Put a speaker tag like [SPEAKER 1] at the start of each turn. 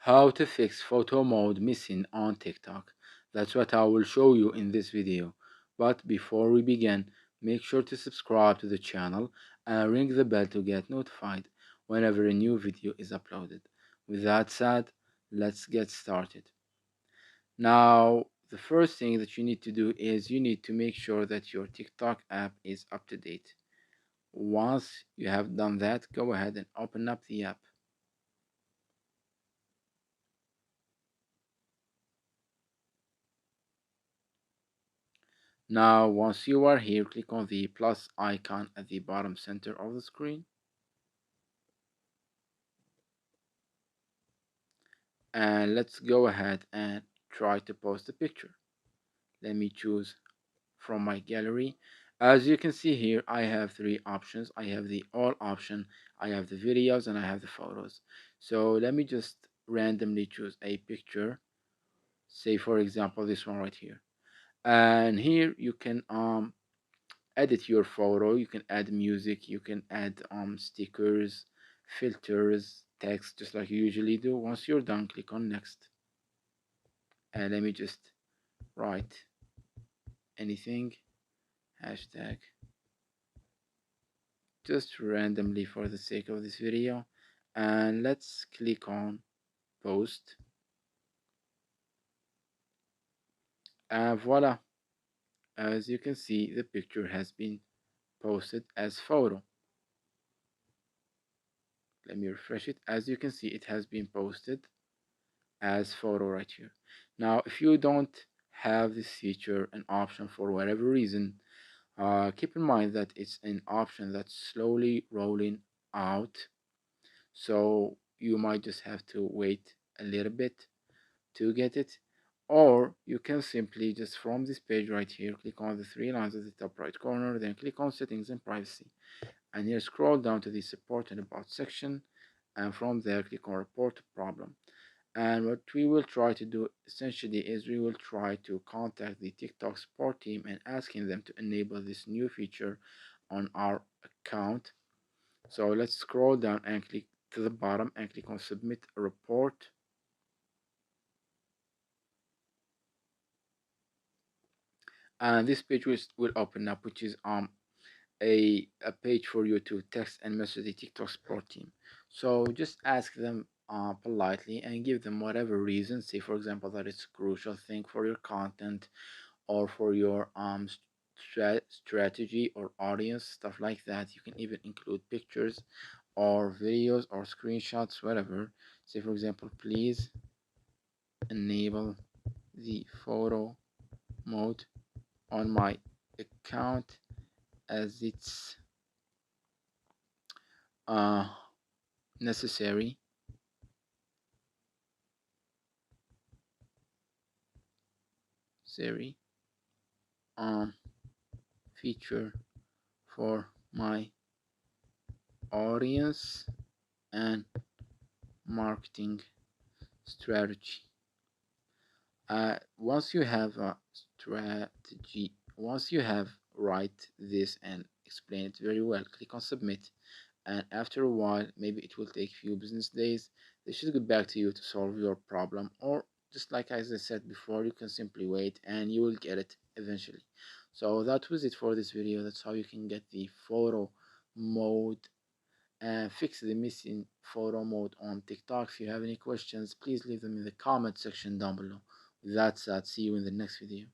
[SPEAKER 1] How to fix photo mode missing on TikTok. That's what I will show you in this video. But before we begin, make sure to subscribe to the channel and ring the bell to get notified whenever a new video is uploaded. With that said, let's get started. Now, the first thing that you need to do is you need to make sure that your TikTok app is up to date. Once you have done that, go ahead and open up the app. Now, once you are here, click on the plus icon at the bottom center of the screen. And let's go ahead and try to post a picture. Let me choose from my gallery. As you can see here, I have three options. I have the all option, I have the videos, and I have the photos. So let me just randomly choose a picture. Say for example, this one right here. And here you can edit your photo, you can add music, you can add stickers, filters, text, just like you usually do. Once you're done, click on next, and let me just write anything, hashtag, just randomly for the sake of this video, and let's click on post, and voila, as you can see, the picture has been posted as photo. Let me refresh it. As you can see, it has been posted as photo right here. Now, if you don't have this feature an option for whatever reason, keep in mind that it's an option that's slowly rolling out, so you might just have to wait a little bit to get it, or you can simply just from this page right here click on the three lines at the top right corner, then click on settings and privacy, and here scroll down to the support and about section, and from there click on report problem. And what we will try to do essentially is we will try to contact the TikTok support team and asking them to enable this new feature on our account. So let's scroll down and click to the bottom and click on submit a report. And this page will open up, which is a page for you to text and message the TikTok support team. So just ask them politely and give them whatever reason. Say for example that it's a crucial thing for your content or for your strategy or audience, stuff like that. You can even include pictures or videos or screenshots, whatever. Say for example, please enable the photo mode on my account as it's uh, necessary. Siri, um, feature for my audience and marketing strategy. Once you have a strategy, once you have write this and explain it very well, click on submit, and after a while, maybe it will take few business days, they should get back to you to solve your problem, or just like as I said before, you can simply wait and you will get it eventually. So that was it for this video. That's how you can get the photo mode and fix the missing photo mode on TikTok. If you have any questions, please leave them in the comment section down below. With that said, see you in the next video.